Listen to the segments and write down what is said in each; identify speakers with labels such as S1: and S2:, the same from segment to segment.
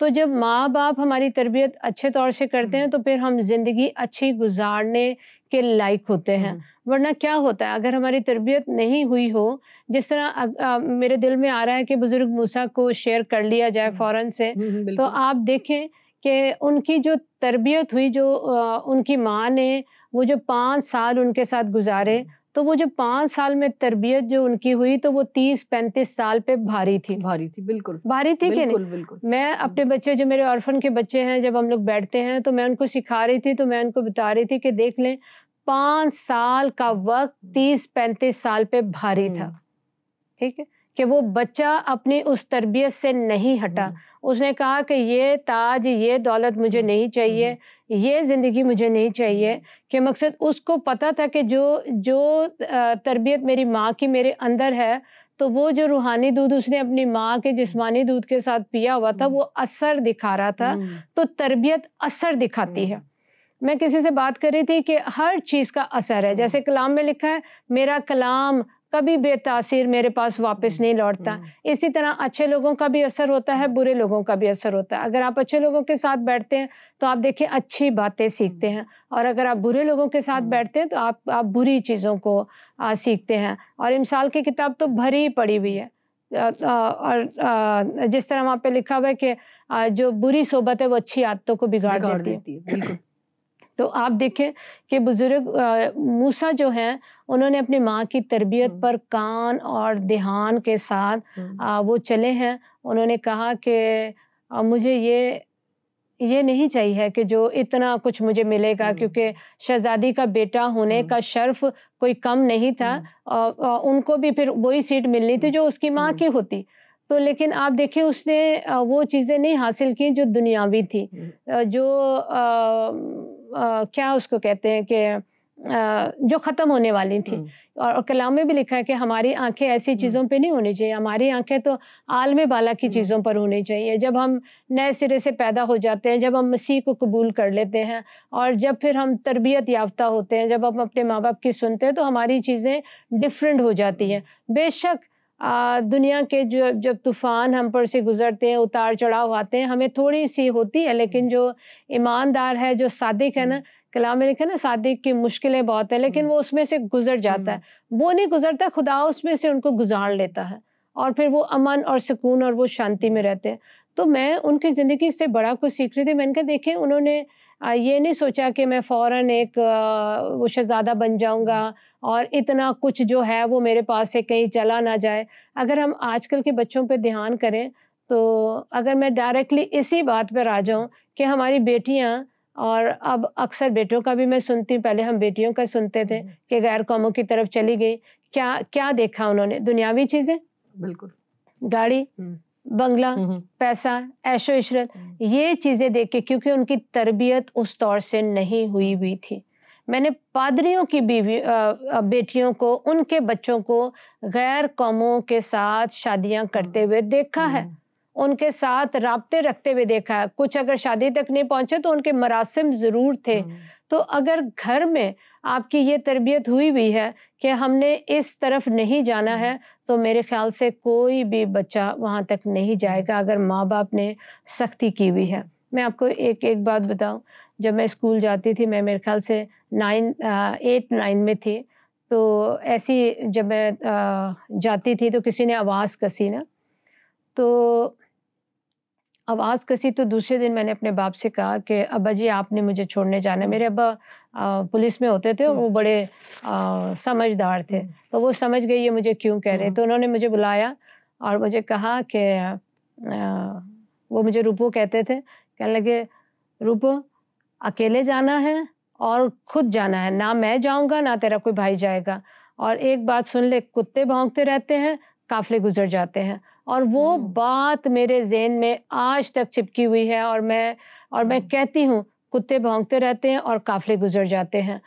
S1: تو جب ماں باپ ہماری تربیت اچھے طور سے کرتے ہیں تو پھر ہم زندگی اچھی گزارنے کے لائق ہوتے ہیں. ورنہ کیا ہوتا ہے اگر ہماری تربیت نہیں ہوئی ہو، جس طرح میرے دل میں آ رہا ہے کہ بزرگ موسیٰ کو شیئر کر لیا جائے فوراً سے، تو آپ دیکھیں کہ ان کی جو تربیت ہوئی، جو ان کی ماں نے وہ جو 5 سال ان کے ساتھ گزارے، تو وہ جو 5 سال میں تربیت جو ان کی ہوئی تو وہ 30-35 سال پہ بھاری تھی.
S2: بالکل
S1: بھاری تھی کہ نہیں؟
S2: بالکل.
S1: میں اپنے بچے جو میرے آرفن کے بچے ہیں، جب ہم لوگ بیٹھتے ہیں تو میں ان کو سکھا رہی تھی، تو میں ان کو بتا رہی تھی کہ دیکھ لیں 5 سال کا وقت 30-35 سال پہ بھاری تھا. ٹھیک ہے کہ وہ بچہ اپنی اس تربیت سے نہیں ہٹا. اس نے کہا کہ یہ تاج، یہ دولت مجھے نہیں چاہیے، یہ زندگی مجھے نہیں چاہیے. کہ مقصد اس کو پتا تھا کہ جو تربیت میری ماں کی میرے اندر ہے، تو وہ جو روحانی دودھ اس نے اپنی ماں کے جسمانی دودھ کے ساتھ پیا ہوا تھا وہ اثر دکھا رہا تھا. تو تربیت اثر دکھاتی ہے. میں کسی سے بات کر رہی تھی کہ ہر چیز کا اثر ہے. جیسے کلام میں لکھا ہے میرا کلام کبھی بے تاثیر میرے پاس واپس نہیں لوٹتا. اسی طرح اچھے لوگوں کا بھی اثر ہوتا ہے، برے لوگوں کا بھی اثر ہوتا ہے. اگر آپ اچھے لوگوں کے ساتھ بیٹھتے ہیں تو آپ دیکھیں اچھی باتیں سیکھتے ہیں، اور اگر آپ برے لوگوں کے ساتھ بیٹھتے ہیں تو آپ بری چیزوں کو سیکھتے ہیں. اور امثال کی کتاب تو بھری پڑی ہوئی ہے. اور جس طرح وہاں پہ لکھا ہوا ہے کہ جو بری صحبت ہے وہ اچھی عادتوں کو بگاڑ دیتی ہے.
S2: بالکل.
S1: تو آپ دیکھیں کہ بزرگ موسیٰ جو ہیں انہوں نے اپنی ماں کی تربیت پر کان اور دھیان کے ساتھ وہ چلے ہیں. انہوں نے کہا کہ مجھے یہ نہیں چاہیے کہ جو اتنا کچھ مجھے ملے گا، کیونکہ شہزادی کا بیٹا ہونے کا شرف کوئی کم نہیں تھا. ان کو بھی پھر وہی سیٹ ملنی تھی جو اس کی ماں کی ہوتی. تو لیکن آپ دیکھیں اس نے وہ چیزیں نہیں حاصل کی جو دنیاوی تھی، جو کیا اس کو کہتے ہیں کہ جو ختم ہونے والی تھی. اور کلام میں بھی لکھا ہے کہ ہماری آنکھیں ایسی چیزوں پہ نہیں ہونی چاہیے، ہماری آنکھیں تو عالم بالا کی چیزوں پر ہونی چاہیے. جب ہم نئے سرے سے پیدا ہو جاتے ہیں، جب ہم مسیح کو قبول کر لیتے ہیں، اور جب پھر ہم تربیت یافتہ ہوتے ہیں، جب ہم اپنے ماں باپ کی سنتے ہیں تو ہماری چیزیں ڈفرینٹ ہو جاتی ہیں. بے شک دنیا کے جب طوفان ہم پر سے گزرتے ہیں، اتار چڑھاؤ آتے ہیں، ہمیں تھوڑی سی ہوتی ہے، لیکن جو ایماندار ہے، جو صادق ہے نا، کلام میں لکھا ہے نا صادق کی مشکلیں بہت ہیں لیکن وہ اس میں سے گزر جاتا ہے. وہ نہیں گزرتا، خدا اس میں سے ان کو گزار لیتا ہے، اور پھر وہ امن اور سکون اور وہ شانتی میں رہتے ہیں. تو میں ان کی زندگی سے بڑا کچھ سیکھ رہی تھی. میں نے کہا دیکھیں انہوں نے یہ نہیں سوچا کہ میں فوراً ایک وہ شہزادہ بن جاؤں گا اور اتنا کچھ جو ہے وہ میرے پاس سے کہیں چلا نہ جائے. اگر ہم آج کل کے بچوں پہ دھیان کریں تو اگر میں ڈائریکٹلی اسی بات پر آ جاؤں کہ ہماری بیٹیاں، اور اب اکثر بیٹوں کا بھی میں سنتی ہوں، پہلے ہم بیٹیوں کا سنتے تھے کہ غیر قوموں کی طرف چلی گئی. کیا دیکھا انہوں نے؟ دنیاوی چیزیں،
S2: بالکل،
S1: گاڑی، بنگلہ، پیسہ، عیش و عشرت، یہ چیزیں دیکھ کے، کیونکہ ان کی تربیت اس طور سے نہیں ہوئی تھی. میں نے پادریوں کی بیٹیوں کو، ان کے بچوں کو غیر قوموں کے ساتھ شادیاں کرتے ہوئے دیکھا ہے، ان کے ساتھ رابطے رکھتے ہوئے دیکھا ہے. کچھ اگر شادی تک نہیں پہنچے تو ان کے مراسم ضرور تھے. تو اگر گھر میں آپ کی یہ تربیت ہوئی ہے کہ ہم نے اس طرف نہیں جانا ہے، تو میرے خیال سے کوئی بھی بچہ وہاں تک نہیں جائے گا اگر ماں باپ نے سختی کی ہوئی ہے. میں آپ کو ایک بات بتاؤں، جب میں اسکول جاتی تھی، میں میرے خیال سے 8-9 میں تھی، تو ایسی جب میں جاتی تھی تو کسی نے آواز کسی نا، تو آواز کسی، تو دوسرے دن میں نے اپنے باپ سے کہا کہ ابا جی آپ نے مجھے چھوڑنے جانا ہے. میرے ابا پولیس میں ہوتے تھے اور وہ بڑے سمجھدار تھے، تو وہ سمجھ گئی یہ مجھے کیوں کہہ رہے. تو انہوں نے مجھے بلایا اور مجھے کہا کہ وہ مجھے روپو کہتے تھے، کہنے لگے روپو اکیلے جانا ہے اور خود جانا ہے، نہ میں جاؤں گا نہ تیرا کوئی بھائی جائے گا. اور ایک بات سن لے، کتے بھونکتے رہتے ہیں، قافلے گزر جاتے ہیں. اور وہ بات میرے ذہن میں آج تک چپکی ہوئی ہے، اور میں کہتی ہوں کتے بھونکتے رہتے ہیں اور قافلے گزر جاتے ہیں.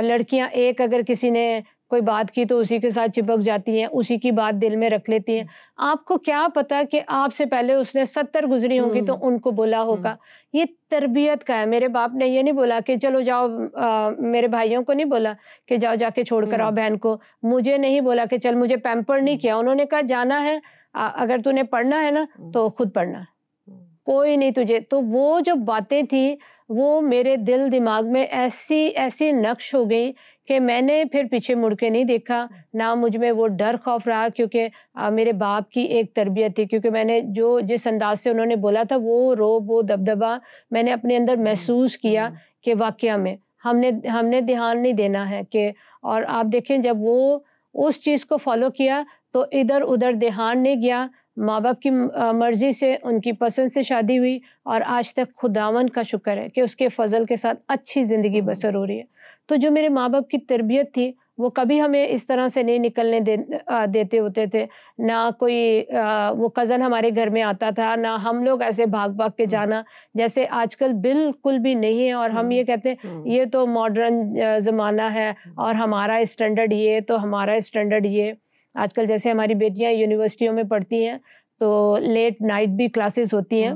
S1: لڑکیاں ایک اگر کسی نے کوئی بات کی تو اسی کے ساتھ چپک جاتی ہیں، اسی کی بات دل میں رکھ لیتی ہیں. آپ کو کیا پتا کہ آپ سے پہلے اس نے 70 گزری ہوں گی تو ان کو بولا ہوگا. یہ تربیت کا ہے. میرے باپ نے یہ نہیں بولا کہ چلو جاؤ، میرے بھائیوں کو نہیں بولا کہ جاؤ جا کے چھوڑ کر آؤ بہن کو، مجھے نہیں بولا کہ چل مجھے پیمپر نہیں کیا. انہوں نے کہا جانا ہے، اگر تو نے پڑھنا ہے نا تو خود پڑھنا ہے. کوئی نہیں تجھے. تو وہ جو باتیں تھیں وہ میرے دل دماغ میں ایسی نقش ہو گئی کہ میں نے پھر پیچھے مڑ کے نہیں دیکھا. نہ مجھ میں وہ ڈر خوف رہا، کیونکہ میرے باپ کی ایک تربیت تھی، کیونکہ میں نے جس انداز سے انہوں نے بولا تھا وہ روب، وہ دبدبا میں نے اپنے اندر محسوس کیا کہ واقعہ میں ہم نے دھیان نہیں دینا ہے کہ. اور آپ دیکھیں جب وہ اس چیز کو فالو کیا تو ادھر ادھر دھیان نہیں گیا. ماں باپ کی مرضی سے، ان کی پسند سے شادی ہوئی، اور آج تک خداوند کا شکر ہے کہ اس کے فضل کے ساتھ اچھی زندگی بسر ہو رہی ہے. تو جو میرے ماں باپ کی تربیت تھی وہ کبھی ہمیں اس طرح سے نہیں نکلنے دیتے ہوتے تھے. نہ کوئی وہ کزن ہمارے گھر میں آتا تھا، نہ ہم لوگ ایسے بھاگ کے جانا جیسے آج کل بالکل بھی نہیں ہے. اور ہم یہ کہتے ہیں یہ تو ماڈرن زمانہ ہے اور ہمارا اسٹینڈرڈ یہ، تو ہمارا اسٹینڈرڈ یہ. آج کل جیسے ہماری بیٹیاں یونیورسٹیوں میں پڑھتی ہیں تو لیٹ نائٹ بھی کلاسز ہوتی ہیں.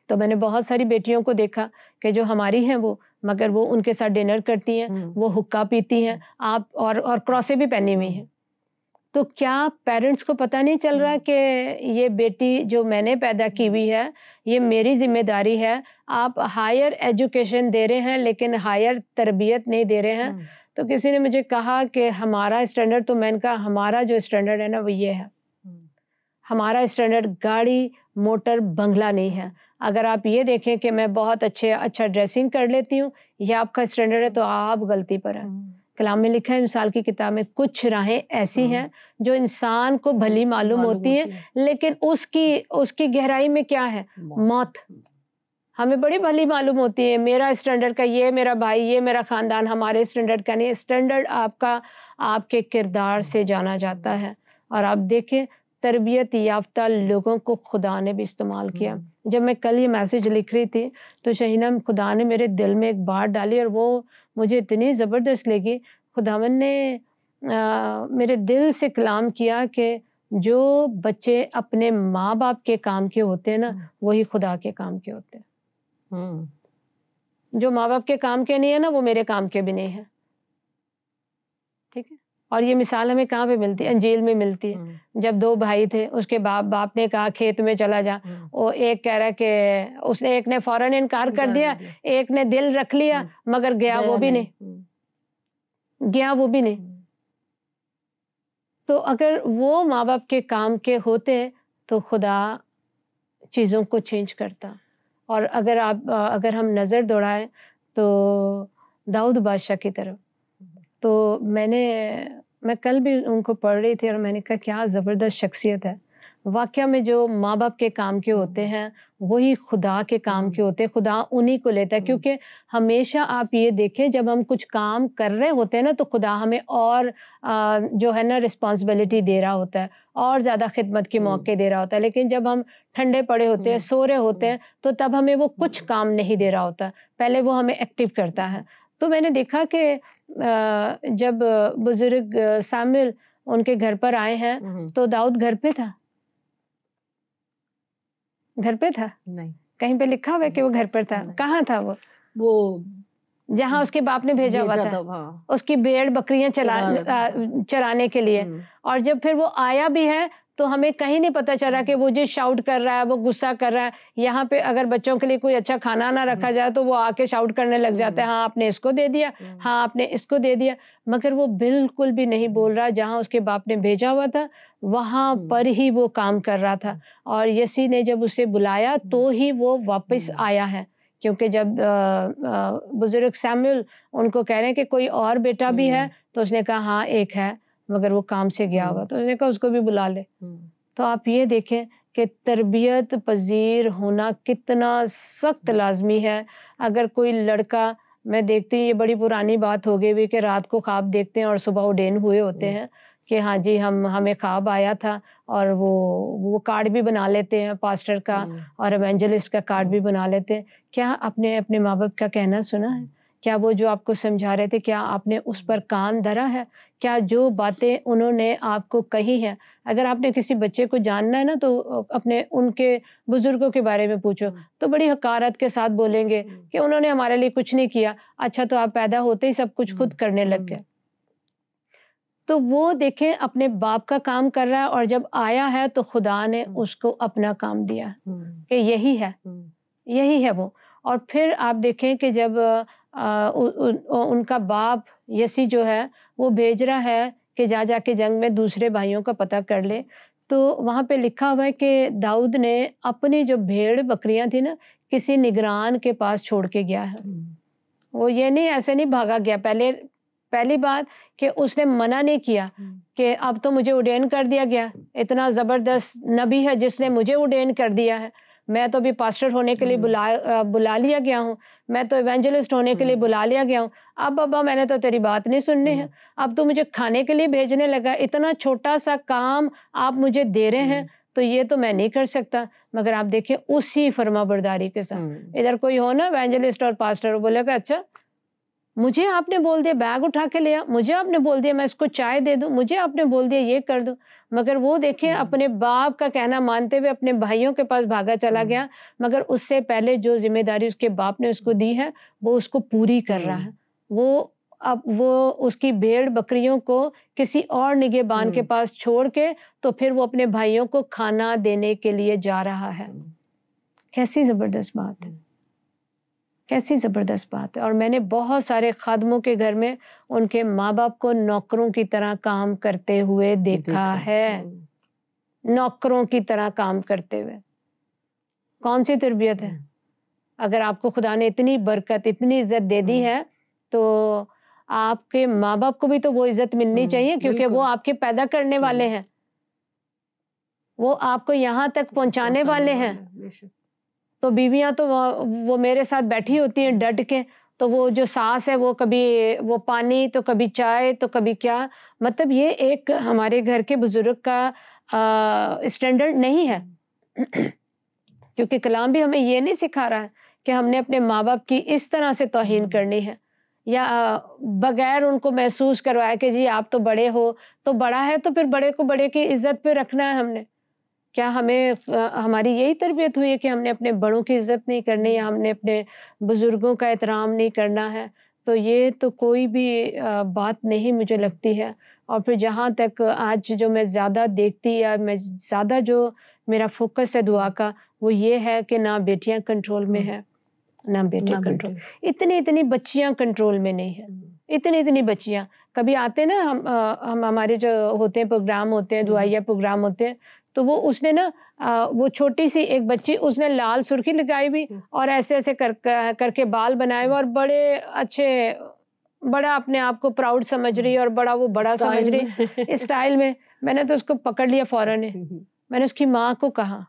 S1: تو میں نے بہت ساری بیٹیوں کو دیکھا کہ جو ہماری ہیں وہ، مگر وہ ان کے ساتھ ڈنر کرتی ہیں، وہ حقہ پیتی ہیں آپ اور کراسیں بھی پہنی ہوئی ہیں. تو کیا پیرنٹس کو پتہ نہیں چل رہا کہ یہ بیٹی جو میں نے پیدا کی ہوئی ہے یہ میری ذمہ داری ہے. آپ ہائر ایجوکیشن دے رہے ہیں لیکن ہائر تربیت نہیں دے رہے ہیں. تو کسی نے مجھے کہا کہ ہمارا اسٹینڈرڈ، تو میں نے کہا ہمارا جو اسٹینڈرڈ ہے نا وہ یہ ہے. ہمارا اسٹینڈرڈ گاڑی موٹر بنگلہ نہیں ہے. اگر آپ یہ دیکھیں کہ میں بہت اچھا ڈریسنگ کر لیتی ہوں، یہ آپ کا اسٹینڈرڈ ہے، تو آپ غلطی پر ہیں. کلام میں لکھا ہے مثال کی کتاب میں، کچھ راہیں ایسی ہیں جو انسان کو بھلی معلوم ہوتی ہیں لیکن اس کی گہرائی میں کیا ہے؟ موت. ہمیں بڑی بھلی معلوم ہوتی ہے میرا اسٹینڈرڈ کا یہ، میرا بھائی یہ، میرا خاندان، ہمارے اسٹینڈرڈ کا نہیں. اسٹینڈرڈ آپ کے کردار سے جانا جاتا ہے. اور آپ دیکھیں تربیت یافتہ لوگوں کو خدا نے بھی استعمال کیا. جب میں کل یہ میسج لکھ رہی تھی تو شہینہ خدا نے میرے دل میں ایک بات ڈالی اور وہ مجھے اتنی زبردست لگی. خداوند نے میرے دل سے کلام کیا کہ جو بچے اپنے ماں باپ کے کام کے ہوتے ہیں نا وہی خدا کے کام کے ہوتے ہیں. جو ماں باپ کے کام کے نہیں ہے نا وہ میرے کام کے بھی نہیں ہیں. ٹھیک ہے. اور یہ مثال ہمیں کہاں پہ ملتی ہے؟ انجیل میں ملتی ہے. جب دو بھائی تھے، اس کے باپ نے کہا کھیت میں چلا جا. وہ ایک کہہ رہا کہ ایک نے فوراً انکار کر دیا، ایک نے دل رکھ لیا مگر گیا وہ بھی نہیں. تو اگر وہ ماں باپ کے کام کے ہوتے تو خدا چیزوں کو چینج کرتا. اور اگر ہم نظر دوڑائیں تو داؤد بادشاہ کی طرف، تو میں کل بھی ان کو پڑھ رہی تھی اور میں نے کہا کیا زبردست شخصیت ہے. واقعہ میں جو ماں باپ کے کام کے ہوتے ہیں وہی خدا کے کام کے ہوتے ہیں. خدا انہی کو لیتا ہے، کیونکہ ہمیشہ آپ یہ دیکھیں جب ہم کچھ کام کر رہے ہوتے ہیں نا تو خدا ہمیں اور جو ہے نا رسپانسبلٹی دے رہا ہوتا ہے، اور زیادہ خدمت کے موقع دے رہا ہوتا ہے. لیکن جب ہم ٹھنڈے پڑے ہوتے ہیں، سو رہے ہوتے ہیں، تو تب ہمیں وہ کچھ کام نہیں دے رہا ہوتا، پہلے وہ ہمیں ایکٹیو کرتا ہے. تو میں نے دیکھا کہ جب بزرگ ساموئیل ان کے گھر پر آئے ہیں تو داؤد گھر پہ تھا نہیں، کہیں پہ لکھا ہوا ہے کہ وہ گھر پر تھا. کہاں تھا وہ جہاں اس کے باپ نے بھیجا ہوا تھا اس کی بھیڑ بکریاں چرانے کے لیے. اور جب پھر وہ آیا بھی ہے تو ہمیں کہیں نہیں پتہ چلا کہ وہ جو شاؤٹ کر رہا ہے، وہ غصہ کر رہا ہے. یہاں پہ اگر بچوں کے لیے کوئی اچھا کھانا نہ رکھا جائے تو وہ آ کے شاؤٹ کرنے لگ جاتا ہے، ہاں آپ نے اس کو دے دیا، ہاں آپ نے اس کو دے دیا. مگر وہ بالکل بھی نہیں بول رہا. جہاں اس کے باپ نے بھیجا ہوا تھا وہاں پر ہی وہ کام کر رہا تھا. اور یسی نے جب اسے بلایا تو ہی وہ واپس آیا ہے. کیونکہ جب بزرگ سیموئیل ان کو کہہ رہے ہیں کہ کوئی اور بیٹا بھی ہے تو اس نے کہا ہاں ایک ہے مگر وہ کام سے گیا ہوا، تو اس نے کہا اس کو بھی بلا لے. تو آپ یہ دیکھیں کہ تربیت پذیر ہونا کتنا سخت لازمی ہے. اگر کوئی لڑکا، میں دیکھتی ہوں یہ بڑی پرانی بات ہو گئی کہ رات کو خواب دیکھتے ہیں اور صبح اڈین ہوئے ہوتے ہیں کہ ہاں جی ہمیں خواب آیا تھا، اور وہ کارڈ بھی بنا لیتے ہیں پاسٹر کا اور ایونجلسٹ کا کارڈ بھی بنا لیتے ہیں. کیا آپ نے اپنے ماں باپ کا کہنا سنا ہے؟ کیا وہ جو آپ کو سمجھا رہے تھے کیا آپ نے اس پر کان دھرا ہے؟ کیا جو باتیں انہوں نے آپ کو کہی ہیں، اگر آپ نے کسی بچے کو جاننا ہے نا تو ان کے بزرگوں کے بارے میں پوچھو تو بڑی حقارت کے ساتھ بولیں گے کہ انہوں نے ہمارے لیے کچھ نہیں کیا. اچھا تو آپ پیدا ہوتے ہی سب کچھ خود کرنے لگ گئے. تو وہ دیکھیں اپنے باپ کا کام کر رہا ہے اور جب آیا ہے تو خدا نے اس کو اپنا کام دیا کہ یہی ہے وہ. اور پھر آپ دیکھیں کہ جب ان کا باپ یسی جو ہے وہ بھیج رہا ہے کہ جا کے جنگ میں دوسرے بھائیوں کا پتہ کر لے, تو وہاں پہ لکھا ہوا ہے کہ داؤد نے اپنی جو بھیڑ بکریاں تھیں نا کسی نگران کے پاس چھوڑ کے گیا ہے. وہ یہ نہیں ایسے نہیں بھاگا گیا. پہلی بات کہ اس نے منع نہیں کیا کہ اب تو مجھے اڈین کر دیا گیا, اتنا زبردست نبی ہے جس نے مجھے اڈین کر دیا ہے, میں تو ابھی پاسٹر ہونے کے لیے بلا لیا گیا ہوں, میں تو ایونجلسٹ ہونے کے لیے بلا لیا گیا ہوں, اب ابا میں نے تو تیری بات نہیں سننی ہے, اب تو مجھے کھانے کے لیے بھیجنے لگا, اتنا چھوٹا سا کام آپ مجھے دے رہے ہیں تو یہ تو میں نہیں کر سکتا. مگر آپ دیکھیں اسی فرما برداری کے ساتھ ادھر کوئی ہو نا ایونجلسٹ اور پاسٹر, بولے گا اچھا مجھے آپ نے بول دیا بیگ اٹھا کے لیا, مجھے آپ نے بول دیا میں اس کو چائے دے دوں, مجھے آپ نے بول دیا یہ کر دوں. مگر وہ دیکھیں اپنے باپ کا کہنا مانتے ہوئے اپنے بھائیوں کے پاس بھاگا چلا گیا, مگر اس سے پہلے جو ذمہ داری اس کے باپ نے اس کو دی ہے وہ اس کو پوری کر رہا ہے. وہ اس کی بھیڑ بکریوں کو کسی اور نگہبان کے پاس چھوڑ کے تو پھر وہ اپنے بھائیوں کو کھانا دینے کے لیے جا رہا ہے. کیسی زبردست بات ہے, کیسی زبردست بات ہے. اور میں نے بہت سارے خادموں کے گھر میں ان کے ماں باپ کو نوکروں کی طرح کام کرتے ہوئے دیکھا ہے, نوکروں کی طرح کام کرتے ہوئے. کون سی تربیت ہے؟ اگر آپ کو خدا نے اتنی برکت اتنی عزت دے دی ہے تو آپ کے ماں باپ کو بھی تو وہ عزت ملنی چاہیے, کیونکہ وہ آپ کے پیدا کرنے والے ہیں, وہ آپ کو یہاں تک پہنچانے والے ہیں. تو بیویاں تو وہ میرے ساتھ بیٹھی ہوتی ہیں ڈٹ کے, تو وہ جو ساس ہے وہ کبھی وہ پانی تو کبھی چائے تو کبھی کیا, مطلب یہ ایک ہمارے گھر کے بزرگ کا اسٹینڈرڈ نہیں ہے. کیونکہ کلام بھی ہمیں یہ نہیں سکھا رہا ہے کہ ہم نے اپنے ماں باپ کی اس طرح سے توہین کرنی ہے, یا بغیر ان کو محسوس کروایا کہ جی آپ تو بڑے ہو, تو بڑا ہے تو پھر بڑے کو بڑے کی عزت پہ رکھنا ہے ہم نے. کیا ہماری یہی تربیت ہوئی ہے کہ ہم نے اپنے بڑوں کی عزت نہیں کرنی, یا ہم نے اپنے بزرگوں کا احترام نہیں کرنا ہے؟ تو یہ تو کوئی بھی بات نہیں مجھے لگتی ہے. اور پھر جہاں تک آج جو میں زیادہ دیکھتی یا میں زیادہ جو میرا فوکس ہے دعا کا, وہ یہ ہے کہ نہ بیٹیاں کنٹرول میں ہیں نہ بیٹے کنٹرول. اتنی بچیاں کنٹرول میں نہیں ہیں, اتنی بچیاں. کبھی آتے نا ہم ہمارے جو ہوتے ہیں پروگرام ہوتے ہیں, دعائیا پروگرام ہوتے ہیں, تو وہ اس نے نا وہ چھوٹی سی ایک بچی اس نے لال سرخی لگائی ہوئی اور ایسے کر کے بال بنائے ہوئے اور بڑے اچھے, بڑا اپنے آپ کو پراؤڈ سمجھ رہی اور بڑا وہ بڑا سمجھ رہی اسٹائل میں. میں نے تو اس کو پکڑ لیا فوراً. میں نے اس کی ماں کو کہا,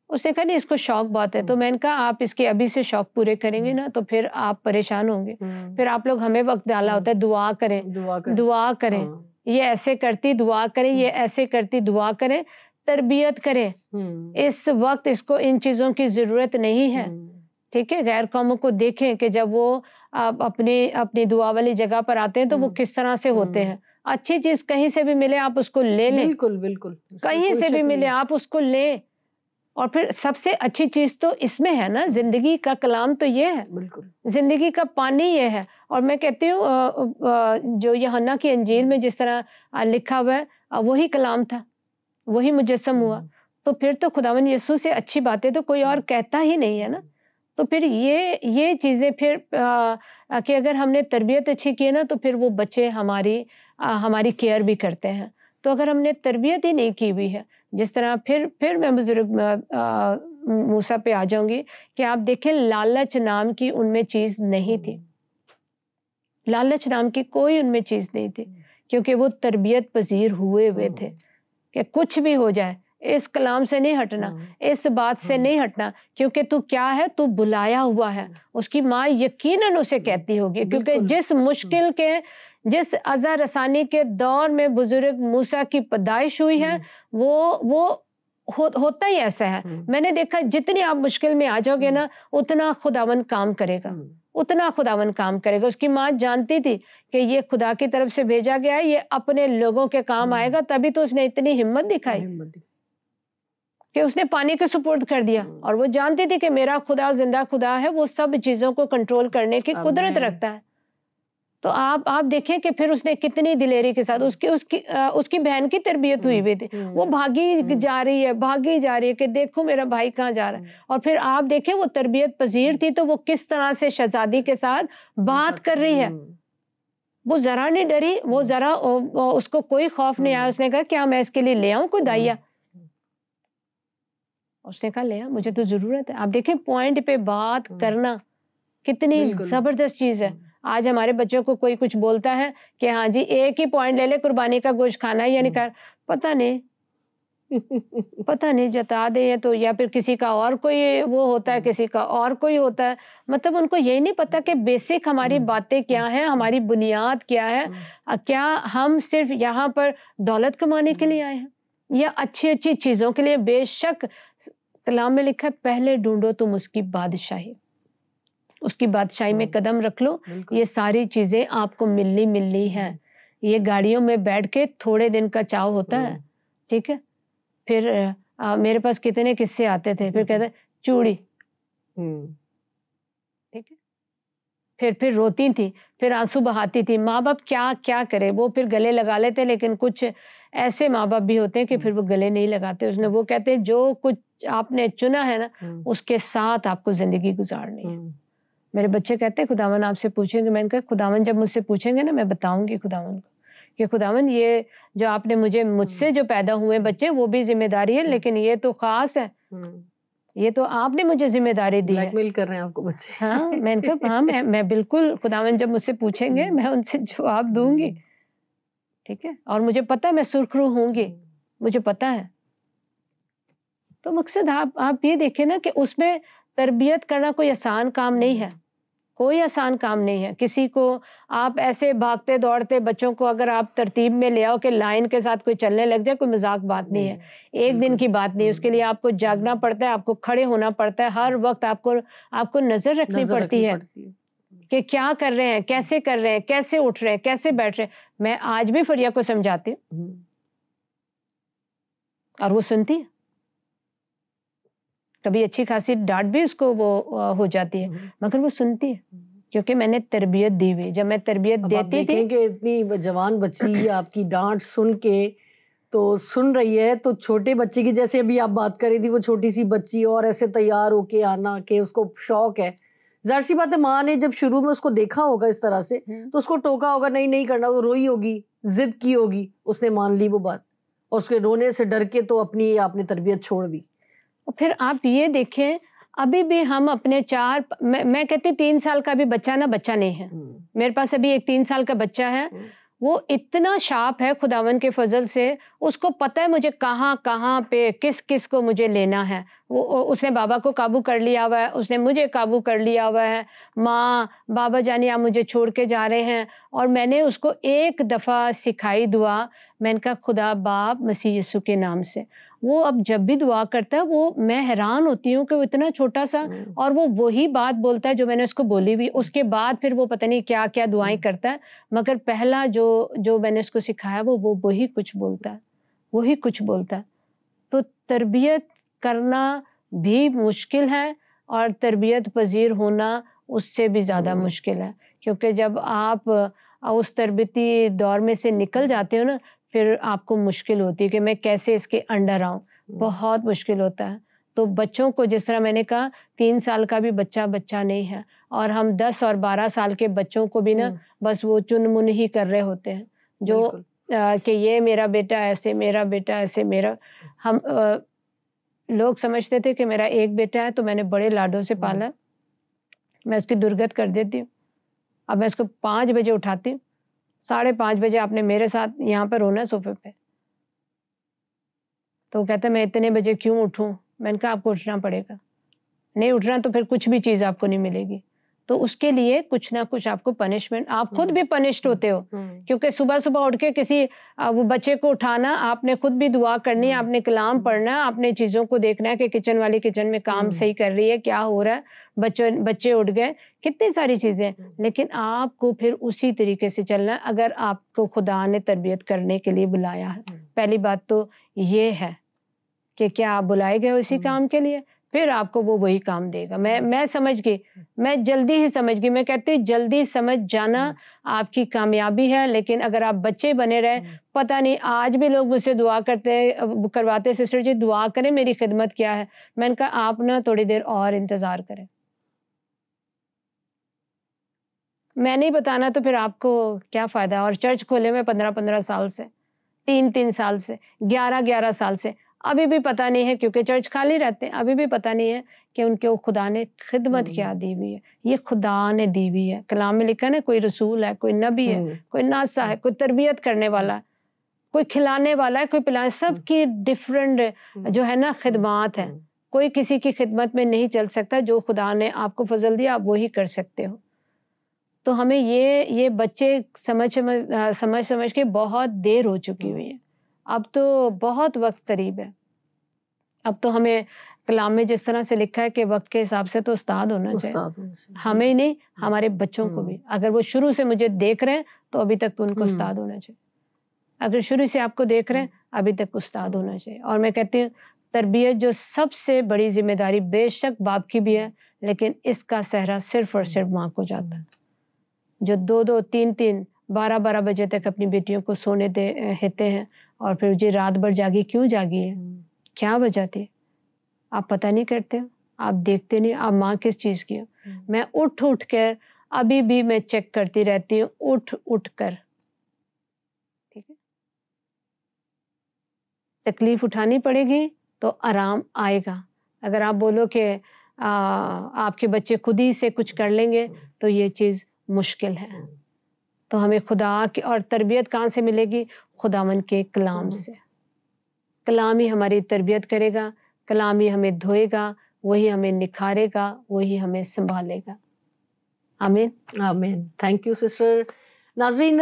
S1: اس نے کہا نہیں اس کو شوق بات ہے. تو میں نے کہا آپ اس کے ابھی سے شوق پورے کریں گے نا تو پھر آپ پریشان ہوں گے, پھر آپ لوگ ہمیں وقت ڈالا ہوتا ہے دعا کریں, یہ ایسے کرتی دعا کریں, یہ ایسے کرتی دعا کریں, تربیت کریں. اس وقت اس کو ان چیزوں کی ضرورت نہیں ہے. ٹھیک ہے, غیر قوموں کو دیکھیں کہ جب وہ اپنی دعا والی جگہ پر آتے ہیں تو وہ کس طرح سے ہوتے ہیں. اچھی چیز کہیں سے بھی ملے آپ اس کو لے لیں, بالکل کہیں سے بھی ملے آپ اس کو لیں. اور پھر سب سے اچھی چیز تو اس میں ہے نا, زندگی کا کلام تو یہ ہے, زندگی کا پانی یہ ہے. اور میں کہتی ہوں جو یوحنا کی انجیل میں جس طرح لکھا ہوا ہے وہی کلام تھا, وہی مجسم ہوا. تو پھر تو خداوند یسوع سے اچھی باتیں تو کوئی اور کہتا ہی نہیں ہے نا. تو پھر یہ چیزیں پھر کہ اگر ہم نے تربیت اچھی کی ہے نا تو پھر وہ بچے ہماری کیئر بھی کرتے ہیں. تو اگر ہم نے تربیت ہی نہیں کی ہوئی ہے, جس طرح پھر میں بزرگ موسیٰ پہ آ جاؤں گی کہ آپ دیکھیں لالچ نام کی ان میں چیز نہیں تھی, لالچ نام کی کوئی ان میں چیز نہیں تھی, کیونکہ وہ تربیت پذیر ہوئے تھے کہ کچھ بھی ہو جائے اس کلام سے نہیں ہٹنا, اس بات سے نہیں ہٹنا, کیونکہ تو کیا ہے, تو بلایا ہوا ہے. اس کی ماں یقیناً اسے کہتی ہوگی, کیونکہ جس مشکل کے جس عزا رسانی کے دور میں بزرگ موسیٰ کی پیدائش ہوئی ہے وہ ہوتا ہی ایسا ہے. میں نے دیکھا جتنی آپ مشکل میں آ جاؤ گے نا اتنا خداوند کام کرے گا, اتنا خداوند کام کرے گا. اس کی ماں جانتی تھی کہ یہ خدا کی طرف سے بھیجا گیا ہے, یہ اپنے لوگوں کے کام آئے گا, تبھی تو اس نے اتنی ہمت دکھائی کہ اس نے پانی کے سپرد کر دیا. اور وہ جانتی تھی کہ میرا خدا زندہ خدا ہے, وہ سب چیزوں کو کنٹرول کرنے کی قدرت رکھتا ہے. تو آپ دیکھیں کہ پھر اس نے کتنی دلیری کے ساتھ اس کی بہن کی تربیت ہوئی ہوئی تھی، وہ بھاگی جا رہی ہے کہ دیکھو میرا بھائی کہاں جا رہا ہے، اور پھر آپ دیکھیں وہ تربیت پذیر تھی تو وہ کس طرح سے شہزادی کے ساتھ بات کر رہی ہے، وہ ذرا نہیں ڈری، وہ ذرا اس کو کوئی خوف نہیں آیا، اس نے کہا کیا میں اس کے لیے لے آؤں کوئی دائیا، اس نے کہا لے آ، مجھے تو ضرورت ہے۔ آپ دیکھیں پوائنٹ پہ بات کرنا کتنی زبردست چیز ہے۔ آج ہمارے بچوں کو کوئی کچھ بولتا ہے کہ ہاں جی ایک ہی پوائنٹ لے لے، قربانی کا گوشت کھانا ہے یا نہیں کھانا، پتہ نہیں جتا دے، تو یا پھر کسی کا اور کوئی وہ ہوتا ہے، کسی کا اور کوئی ہوتا ہے، مطلب ان کو یہی نہیں پتا کہ بیسک ہماری باتیں کیا ہیں، ہماری بنیاد کیا ہے، کیا ہم صرف یہاں پر دولت کمانے کے لیے آئے ہیں یا اچھی اچھی چیزوں کے لیے۔ بے شک کلام میں لکھا ہے پہلے ڈھونڈو تم اس کی بادشاہی، اس کی بادشاہی میں قدم رکھ لو، یہ ساری چیزیں آپ کو ملنی ہے۔ یہ گاڑیوں میں بیٹھ کے تھوڑے دن کا چاؤ ہوتا ہے، ٹھیک ہے، پھر میرے پاس کتنے قصے آتے تھے، پھر کہتے چوڑی، ٹھیک ہے، پھر روتی تھی، پھر آنسو بہاتی تھی، ماں باپ کیا کرے، وہ پھر گلے لگا لیتے، لیکن کچھ ایسے ماں باپ بھی ہوتے ہیں کہ پھر وہ گلے نہیں لگاتے، اس نے وہ کہتے ہیں جو کچھ آپ نے چنا ہے نا اس کے ساتھ آپ کو زندگی گزارنی ہے۔ میرے بچے کہتے ہیں خداوند آپ سے پوچھیں گے، میں نے کہا خداوند جب مجھ سے پوچھیں گے نا میں بتاؤں گی خداوند کو کہ خداوند یہ جو آپ نے مجھ سے جو پیدا ہوئے بچے وہ بھی ذمہ داری ہے، لیکن یہ تو خاص ہے، یہ تو آپ نے مجھے ذمہ داری دی ہے۔
S2: بلیک میل کر رہے ہیں آپ کو بچے؟
S1: ہاں، میں نے کہا ہاں میں بالکل خداوند جب مجھ سے پوچھیں گے میں ان سے جواب دوں گی، ٹھیک ہے، اور مجھے پتہ ہے میں سرخ روح ہوں گی، مجھے پتہ ہے۔ تو مقصد آپ یہ دیکھیں نا کہ اس میں تربیت کرنا کوئی آسان کام نہیں ہے، کوئی آسان کام نہیں ہے۔ کسی کو آپ ایسے بھاگتے دوڑتے بچوں کو اگر آپ ترتیب میں لے آؤ کہ لائن کے ساتھ کوئی چلنے لگ جائے، کوئی مذاق بات نہیں ہے، ایک دن کی بات نہیں، اس کے لیے آپ کو جاگنا پڑتا ہے، آپ کو کھڑے ہونا پڑتا ہے، ہر وقت آپ کو نظر رکھنی پڑتی ہے کہ کیا کر رہے ہیں، کیسے اٹھ رہے ہیں، کیسے بیٹھ رہے ہیں۔ میں آج بھی فریہ کو سمجھاتی ہوں اور وہ سنتی ہے، کبھی اچھی خاصی ڈانٹ بھی اس کو وہ ہو جاتی ہے مگر وہ سنتی ہے کیونکہ میں نے تربیت دی ہوئی۔ جب میں تربیت دیتی تھی
S2: کہ اتنی جوان بچی آپ کی ڈانٹ سن کے تو سن رہی ہے، تو چھوٹے بچے کی جیسے ابھی آپ بات کر رہی تھی، وہ چھوٹی سی بچی اور ایسے تیار ہو کے آنا کہ اس کو شوق ہے، ظاہر سی بات ہے ماں نے جب شروع میں اس کو دیکھا ہوگا اس طرح سے تو اس کو ٹوکا ہوگا، نہیں کرنا، وہ روئی ہوگی، ضد کی ہوگی، اس نے مان لی وہ بات، اور اس کے رونے سے ڈر کے تو آپ نے تربیت چھوڑ دی۔
S1: پھر آپ یہ دیکھیں ابھی بھی ہم اپنے میں کہتی 3 سال کا بھی بچہ نا بچہ نہیں ہے، میرے پاس ابھی ایک 3 سال کا بچہ ہے، وہ اتنا شارپ ہے خداوند کے فضل سے، اس کو پتہ ہے مجھے کہاں پہ کس کو مجھے لینا ہے، اس نے بابا کو قابو کر لیا ہوا ہے، اس نے مجھے قابو کر لیا ہوا ہے، ماں بابا جانی آپ مجھے چھوڑ کے جا رہے ہیں، اور میں نے اس کو ایک دفعہ سکھائی دعا، میں نے کہا خدا باپ مسیح یسوع کے نام سے، وہ اب جب بھی دعا کرتا ہے وہ میں حیران ہوتی ہوں کہ وہ اتنا چھوٹا سا اور وہ وہی بات بولتا ہے جو میں نے اس کو بولی ہوئی، اس کے بعد پھر وہ پتہ نہیں کیا دعائیں کرتا ہے، مگر پہلا جو میں نے اس کو سکھایا وہ وہی کچھ بولتا ہے۔ تو تربیت کرنا بھی مشکل ہے اور تربیت پذیر ہونا اس سے بھی زیادہ مشکل ہے، کیونکہ جب آپ اس تربیتی دور میں سے نکل جاتے ہو نا پھر آپ کو مشکل ہوتی ہے کہ میں کیسے اس کے انڈر آؤں، بہت مشکل ہوتا ہے۔ تو بچوں کو جس طرح میں نے کہا 3 سال کا بھی بچہ نہیں ہے، اور ہم 10 اور 12 سال کے بچوں کو بھی نا بس وہ چن من ہی کر رہے ہوتے ہیں، جو کہ یہ میرا بیٹا ایسے، میرا بیٹا ایسے، ہم لوگ سمجھتے تھے کہ میرا ایک بیٹا ہے تو میں نے بڑے لاڈوں سے پالا، میں اس کی درگت کر دیتی ہوں، اب میں اس کو 5 بجے اٹھاتی ہوں، 5:30 بجے آپ نے میرے ساتھ یہاں پر رونا صوفے پہ، تو وہ کہتا ہے میں اتنے بجے کیوں اٹھوں، میں نے کہا آپ کو اٹھنا پڑے گا، نہیں اٹھنا تو پھر کچھ بھی چیز آپ کو نہیں ملے گی، تو اس کے لیے کچھ نہ کچھ آپ کو پنشمنٹ، آپ خود بھی پنشڈ ہوتے ہو، کیونکہ صبح اٹھ کے کسی وہ بچے کو اٹھانا، آپ نے خود بھی دعا کرنی ہے، آپ نے کلام پڑھنا ہے، آپ نے چیزوں کو دیکھنا ہے کہ کچن والی کچن میں کام صحیح کر رہی ہے، کیا ہو رہا ہے، بچے اٹھ گئے، کتنی ساری چیزیں، لیکن آپ کو پھر اسی طریقے سے چلنا ہے اگر آپ کو خدا نے تربیت کرنے کے لیے بلایا ہے۔ پہلی بات تو یہ ہے کہ کیا آپ بلائے گئے ہو اسی کام کے لیے، پھر آپ کو وہ وہی کام دے گا. میں سمجھ گئی, میں جلدی ہی سمجھ گئی. میں کہتی ہوں جلدی سمجھ جانا آپ کی کامیابی ہے. لیکن اگر آپ بچے بنے رہے, پتہ نہیں آج بھی لوگ مجھ سے دعا کرواتے سسٹر جی دعا کریں میری خدمت کیا ہے. میں نے کہا آپ نا تھوڑی دیر اور انتظار کریں. میں نہیں بتانا تو پھر آپ کو کیا فائدہ. اور چرچ کھولے میں 15 سال سے, 3 سال سے, 11 سال سے, ابھی بھی پتہ نہیں ہے کیونکہ چرچ خالی رہتے ہیں. ابھی بھی پتہ نہیں ہے کہ ان کے خدا نے خدمت کیا دی ہوئی ہے. یہ خدا نے دی ہوئی ہے. کلام میں لکھا نا کوئی رسول ہے, کوئی نبی ہے, کوئی ناسا ہے, کوئی تربیت کرنے والا ہے, کوئی کھلانے والا ہے, کوئی پلانے. سب کی ڈفرینٹ جو ہے نا خدمات ہیں. کوئی کسی کی خدمت میں نہیں چل سکتا. جو خدا نے آپ کو فضل دیا آپ وہی کر سکتے ہو. تو ہمیں یہ بچے سمجھ کے بہت دیر ہو چکی ہوئی ہے. اب تو بہت وقت قریب ہے. اب تو ہمیں کلام میں جس طرح سے لکھا ہے کہ وقت کے حساب سے تو استاد ہونا چاہیے. ہمیں ہی نہیں, ہمارے بچوں کو بھی. اگر وہ شروع سے مجھے دیکھ رہے ہیں تو ابھی تک تو ان کو استاد ہونا چاہیے. اگر شروع سے آپ کو دیکھ رہے ہیں ابھی تک استاد ہونا چاہیے. اور میں کہتی ہوں تربیت جو سب سے بڑی ذمہ داری بے شک باپ کی بھی ہے, لیکن اس کا صحرا صرف اور صرف ماں کو جاتا ہے. جو 2 3 12 بجے تک اپنی بیٹیوں کو سونے دیتے ہیں, اور پھر جی رات بھر جاگی کیوں جاگی ہے, کیا وجہ تھی, آپ پتہ نہیں کرتے ہو, آپ دیکھتے نہیں, آپ ماں کس چیز کی ہو. میں اٹھ کر ابھی بھی میں چیک کرتی رہتی ہوں, اٹھ کر. ٹھیک ہے, تکلیف اٹھانی پڑے گی تو آرام آئے گا. اگر آپ بولو کہ آپ کے بچے خود ہی سے کچھ کر لیں گے تو یہ چیز مشکل ہے. تو ہمیں خدا کی اور تربیت کہاں سے ملے گی؟ خداوند کے کلام سے. کلام ہی ہماری تربیت کرے گا, کلام ہی ہمیں دھوئے گا, وہی ہمیں نکھارے گا, وہی ہمیں سنبھالے گا. آمین
S2: آمین. Thank you sister. ناظرین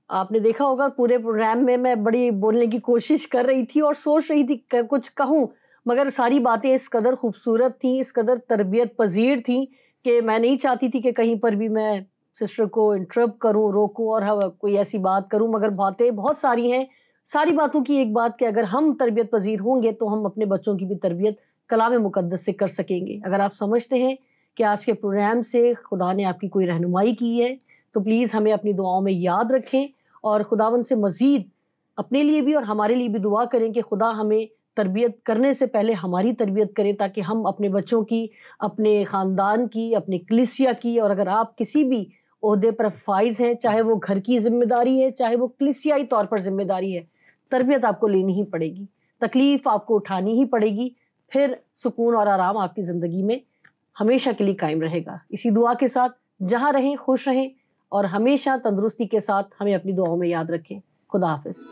S2: آپ نے دیکھا ہوگا پورے پروگرام میں بڑی بولنے کی کوشش کر رہی تھی اور سوچ رہی تھی کہ کچھ کہوں, مگر ساری باتیں اس قدر خوبصورت تھیں, اس قدر تربیت پذیر تھیں کہ میں نہیں چاہتی تھی کہ کہیں پر بھی میں سسٹر کو انٹرپٹ کروں, روکوں اور کوئی ایسی بات کروں. مگر باتیں بہت ساری ہیں. ساری باتوں کی ایک بات کہ اگر ہم تربیت پذیر ہوں گے تو ہم اپنے بچوں کی بھی تربیت کلام مقدس سے کر سکیں گے. اگر آپ سمجھتے ہیں کہ آج کے پروگرام سے خدا نے آپ کی کوئی رہنمائی کی ہے تو پلیز ہمیں اپنی دعاؤں میں یاد رکھیں, اور خداوند سے مزید اپنے لیے بھی اور ہمارے لیے بھی دعا کریں کہ خدا ہمیں تربیت کرنے سے پہلے ہماری تربیت کرے, تاکہ ہم اپنے بچوں کی, اپنے خاندان کی, اپنے کلیسیا کی, اور اگر آپ کسی بھی عہدے پر فائز ہیں, چاہے وہ گھر کی ذمہ داری ہے, چاہے وہ کلیسیائی طور پر ذمہ داری ہے, تربیت آپ کو لینی ہی پڑے گی, تکلیف آپ کو اٹھانی ہی پڑے گی. پھر سکون اور آرام آپ کی زندگی میں ہمیشہ کے لیے قائم رہے گا. اسی دعا کے ساتھ جہاں رہیں خوش رہیں اور ہمیشہ تندرستی کے ساتھ ہمیں اپنی دعاؤں میں یاد رکھیں. خدا حافظ.